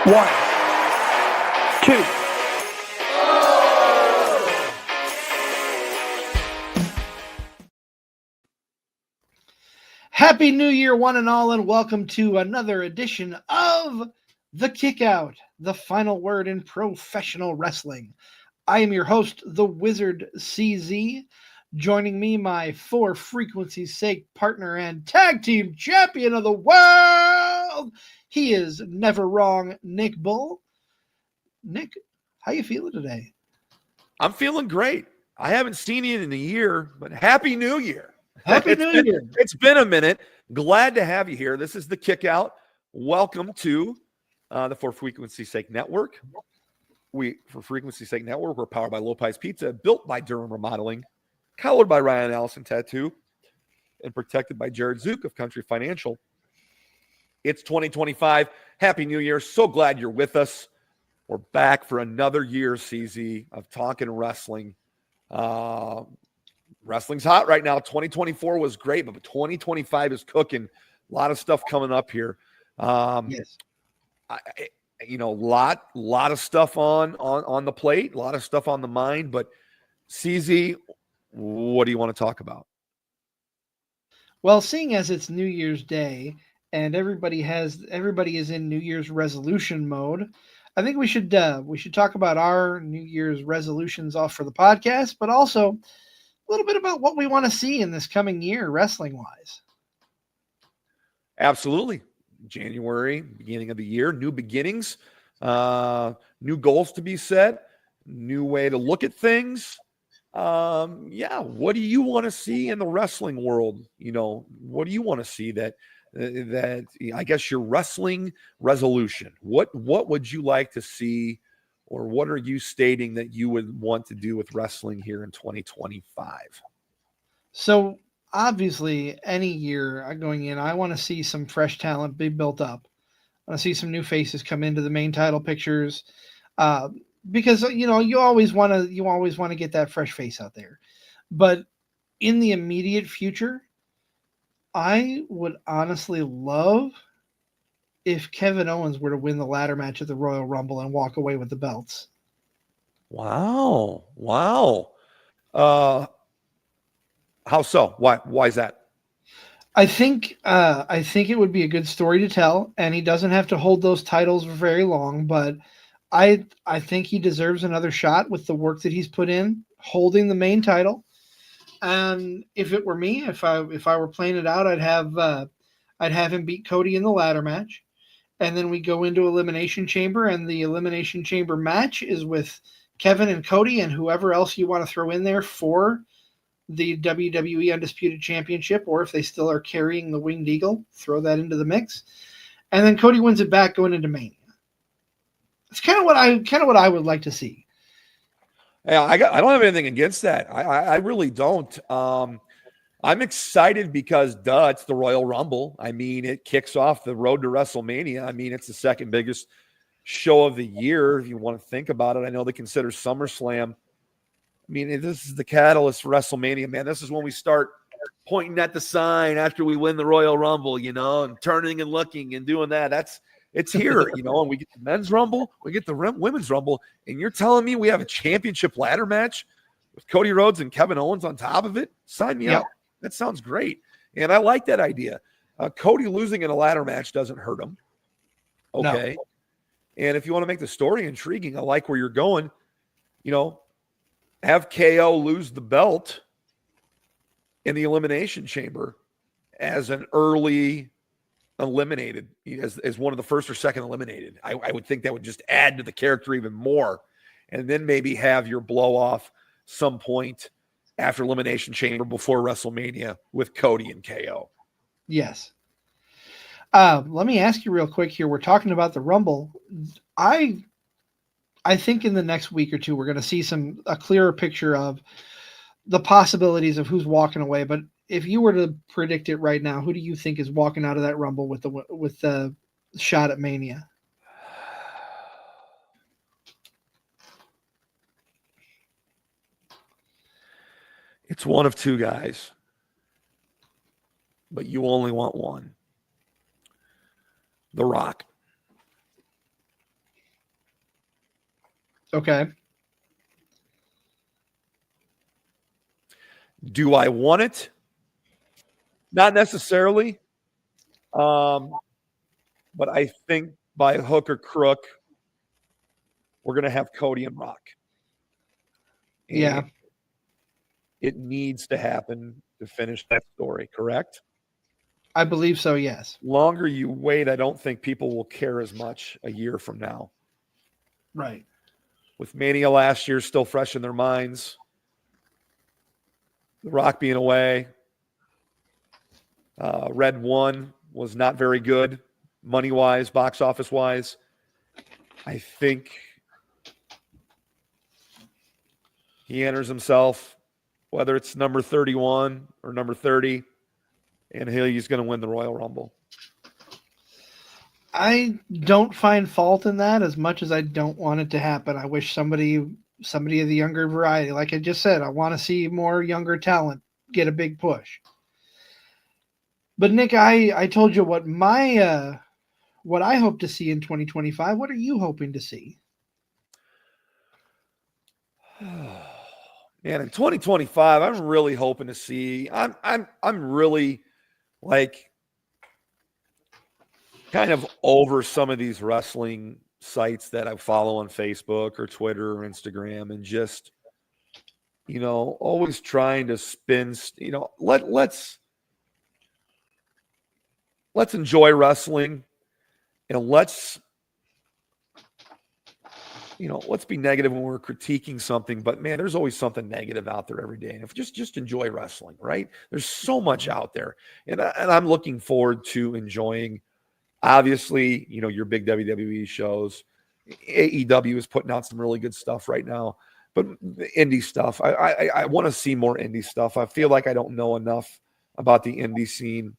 One, two. Happy New Year, one and all, and welcome to another edition of The Kickout, the final word in professional wrestling. I am your host, the Wizard CZ. Joining me, my for frequency's sake partner and tag team champion of the world. He is never wrong, Nick Bull. Nick, how you feeling today? I'm feeling great. I haven't seen you in a year, but Happy New Year. Happy New Year. It's been a minute. Glad to have you here. This is the Kickout. Welcome to the For Frequency's Sake Network. For Frequency's Sake Network, we're powered by Lopez Pizza, built by Durham Remodeling, colored by Ryan Allison Tattoo, and protected by Jared Zook of Country Financial. It's 2025. Happy New Year. So glad you're with us. We're back for another year, CZ, of talking wrestling. Wrestling's hot right now. 2024 was great, but 2025 is cooking. A lot of stuff coming up here. Yes. Lot of stuff on the plate, a lot of stuff on the mind. But CZ, what do you want to talk about? Well, seeing as it's New Year's Day and everybody is in New Year's resolution mode, I think we should talk about our New Year's resolutions off for the podcast, but also a little bit about what we want to see in this coming year, wrestling wise. Absolutely. January, beginning of the year, new beginnings, new goals to be set, new way to look at things. What do you want to see in the wrestling world? What do you want to see that I guess your wrestling resolution? What would you like to see, or what are you stating that you would want to do with wrestling here in 2025? So obviously, any year going in, I want to see some fresh talent be built up. I want to see some new faces come into the main title pictures, because you always want to get that fresh face out there. But in the immediate future, I would honestly love if Kevin Owens were to win the ladder match at the Royal Rumble and walk away with the belts. Wow. How so? Why is that? I think it would be a good story to tell, and he doesn't have to hold those titles for very long, but I think he deserves another shot with the work that he's put in holding the main title. And if it were me, if I were playing it out, I'd have him beat Cody in the ladder match, and then we go into Elimination Chamber, and the Elimination Chamber match is with Kevin and Cody and whoever else you want to throw in there for the WWE Undisputed Championship, or if they still are carrying the Winged Eagle, throw that into the mix, and then Cody wins it back going into Mania. It's kind of what I would like to see. Yeah, I don't have anything against that. I really don't. I'm excited because, it's the Royal Rumble. I mean, it kicks off the road to WrestleMania. I mean, it's the second biggest show of the year, if you want to think about it. I know they consider SummerSlam. I mean, this is the catalyst for WrestleMania, man. This is when we start pointing at the sign after we win the Royal Rumble, and turning and looking and doing that. It's here, and we get the men's rumble, we get the women's rumble, and you're telling me we have a championship ladder match with Cody Rhodes and Kevin Owens on top of it? Sign me up. That sounds great. And I like that idea. Cody losing in a ladder match doesn't hurt him. Okay. No. And if you want to make the story intriguing, I like where you're going, have KO lose the belt in the Elimination Chamber as an early eliminated, as one of the first or second eliminated. I would think that would just add to the character even more. And then maybe have your blow off some point after Elimination Chamber before WrestleMania with Cody and KO. Yes. Let me ask you real quick here. We're talking about the Rumble. I think in the next week or two, we're going to see a clearer picture of the possibilities of who's walking away. But if you were to predict it right now, who do you think is walking out of that Rumble with the shot at Mania? It's one of two guys, but you only want one. The Rock. Okay. Do I want it? Not necessarily. But I think by hook or crook, we're going to have Cody and Rock. Yeah. And it needs to happen to finish that story, correct? I believe so, yes. Longer you wait, I don't think people will care as much a year from now. Right. With Mania last year still fresh in their minds, The Rock being away, Red 1 was not very good money-wise, box office-wise. I think he enters himself, whether it's number 31 or number 30, and he's going to win the Royal Rumble. I don't find fault in that as much as I don't want it to happen. I wish somebody of the younger variety, like I just said, I want to see more younger talent get a big push. But Nick, I told you what what I hope to see in 2025. What are you hoping to see? Man, in 2025, I'm really hoping to see. I'm really like kind of over some of these wrestling sites that I follow on Facebook or Twitter or Instagram, and just always trying to spin. Let's enjoy wrestling, and let's be negative when we're critiquing something, but man, there's always something negative out there every day. And if just enjoy wrestling, right? There's so much out there. And I'm looking forward to enjoying, obviously, your big WWE shows. AEW is putting out some really good stuff right now, but the indie stuff, I want to see more indie stuff. I feel like I don't know enough about the indie scene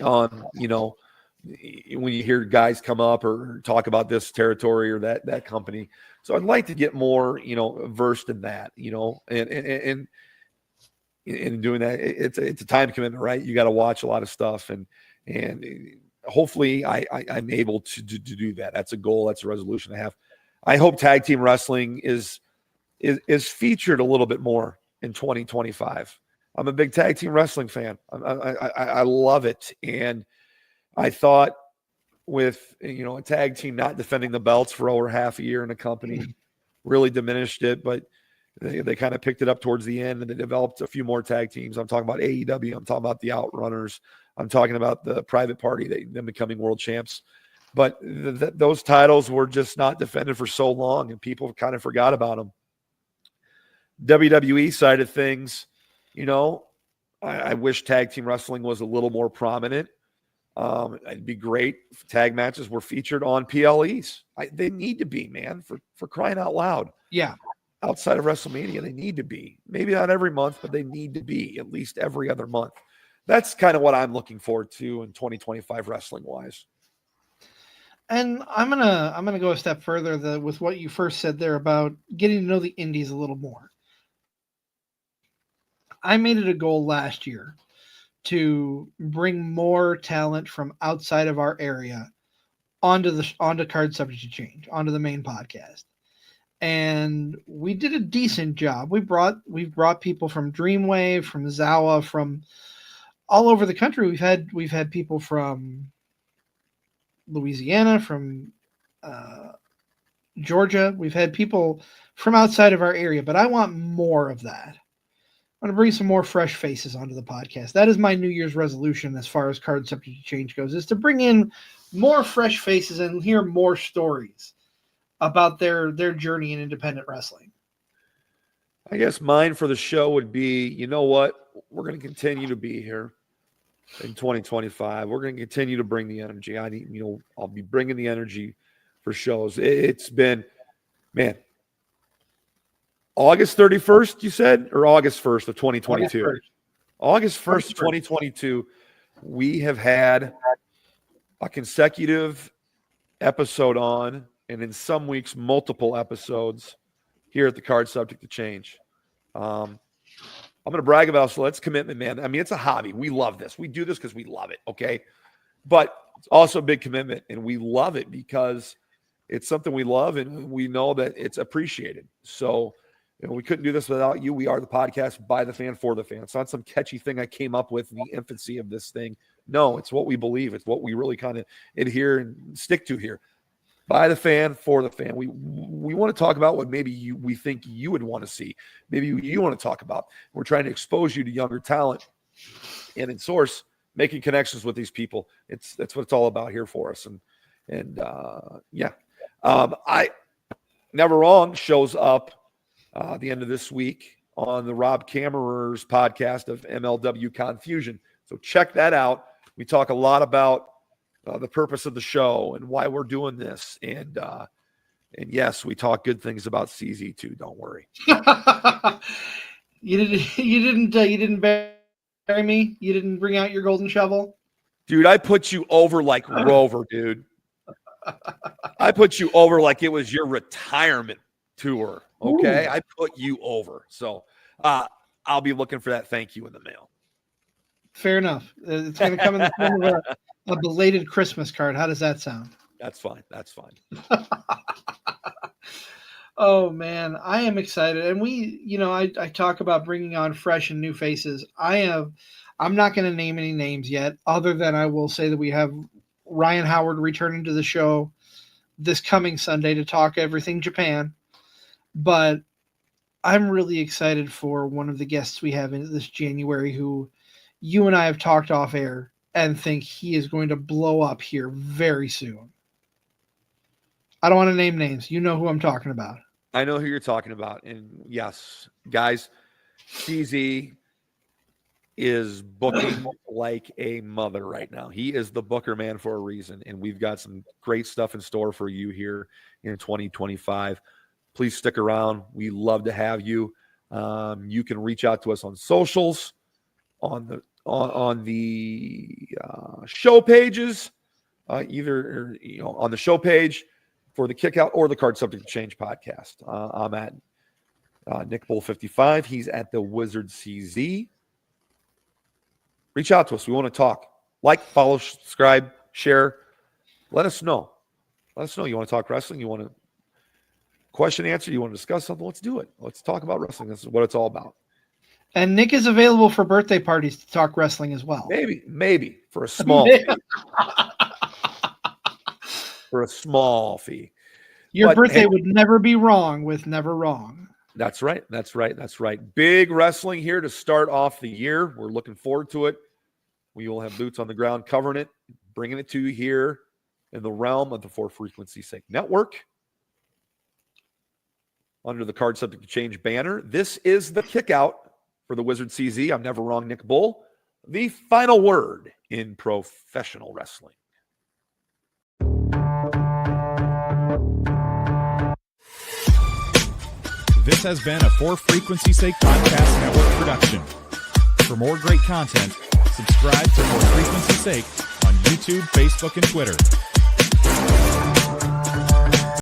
on, when you hear guys come up or talk about this territory or that company. So I'd like to get more, versed in that, and in doing that, it's a time commitment, right? You got to watch a lot of stuff, and hopefully I'm able to do that. That's a goal. That's a resolution I have. I hope tag team wrestling is featured a little bit more in 2025. I'm a big tag team wrestling fan. I love it. And I thought with, a tag team not defending the belts for over half a year in a company really diminished it, but they kind of picked it up towards the end, and they developed a few more tag teams. I'm talking about AEW. I'm talking about the Outrunners. I'm talking about the Private Party, them becoming world champs. But those titles were just not defended for so long, and people kind of forgot about them. WWE side of things, I wish tag team wrestling was a little more prominent. It'd be great if tag matches were featured on PLEs. They need to be, man, for crying out loud. Yeah. Outside of WrestleMania, they need to be. Maybe not every month, but they need to be at least every other month. That's kind of what I'm looking forward to in 2025 wrestling wise. And I'm gonna go a step further with what you first said there about getting to know the indies a little more. I made it a goal last year to bring more talent from outside of our area onto Card Subject to Change, onto the main podcast. And we did a decent job. We've brought people from Dreamwave, from Zawa, from all over the country. We've had people from Louisiana, from Georgia. We've had people from outside of our area, but I want more of that. I'm going to bring some more fresh faces onto the podcast. That is my New Year's resolution as far as Card Subject to Change goes, is to bring in more fresh faces and hear more stories about their journey in independent wrestling. I guess mine for the show would be, you know what? We're going to continue to be here in 2025. We're going to continue to bring the energy. I'll be bringing the energy for shows. It's been, man, August 31st, you said, or August 1st of 2022? August 1st, 2022, we have had a consecutive episode on, and in some weeks, multiple episodes here at the Card Subject to Change. I'm going to brag about it, so let's commitment, man. I mean, it's a hobby. We love this. We do this because we love it, okay? But it's also a big commitment, and we love it because It's something we love, and we know that it's appreciated. So, we couldn't do this without you. We are the podcast by the fan for the fan. It's not some catchy thing I came up with in the infancy of this thing. No, it's what we believe. It's what we really kind of adhere and stick to here. By the fan for the fan. We want to talk about what maybe we think you would want to see. Maybe you want to talk about. We're trying to expose you to younger talent, and in source, making connections with these people. That's what it's all about here for us. And I Never Wrong shows up the end of this week on the Rob Kammerer's podcast of MLW Confusion. So check that out. We talk a lot about the purpose of the show and why we're doing this. And yes, we talk good things about CZ too. Don't worry. You didn't bury me. You didn't bring out your golden shovel. Dude, I put you over like Rover, dude. I put you over like it was your retirement tour. Okay. Ooh. I put you over. So I'll be looking for that thank you in the mail. Fair enough. It's going to come in the form of a belated Christmas card. How does that sound? That's fine. That's fine. Oh man, I am excited. And I talk about bringing on fresh and new faces. I'm not going to name any names yet, other than I will say that we have Ryan Howard returning to the show this coming Sunday to talk everything Japan. But I'm really excited for one of the guests we have in this January who you and I have talked off air and think he is going to blow up here very soon. I don't want to name names. You know who I'm talking about. I know who you're talking about. And yes, guys, CZ is booking like a mother right now. He is the booker man for a reason. And we've got some great stuff in store for you here in 2025. Please stick around. We love to have you. You can reach out to us on socials, on the show pages, either on the show page for the Kickout or the Card Subject to Change podcast. I'm at Nick Bull 55. He's at the Wizard CZ. Reach out to us. We want to talk. Like, follow, subscribe, share. Let us know. Let us know. You want to talk wrestling? You want to question answer? You want to discuss something? Let's do it. Let's talk about wrestling. This is what it's all about. And Nick is available for birthday parties to talk wrestling as well. Maybe for a small fee. For a small fee. Your birthday would never be wrong with Never Wrong. That's right. That's right. That's right. Big wrestling here to start off the year. We're looking forward to it. We will have boots on the ground covering it, bringing it to you here in the realm of the For Frequency Sake Network. Under the Card Subject to Change banner. This is the Kickout for the Wizard CZ. I'm Never Wrong, Nick Bull. The final word in professional wrestling. This has been a For Frequency Sake Podcast Network production. For more great content, subscribe to For Frequency Sake on YouTube, Facebook, and Twitter.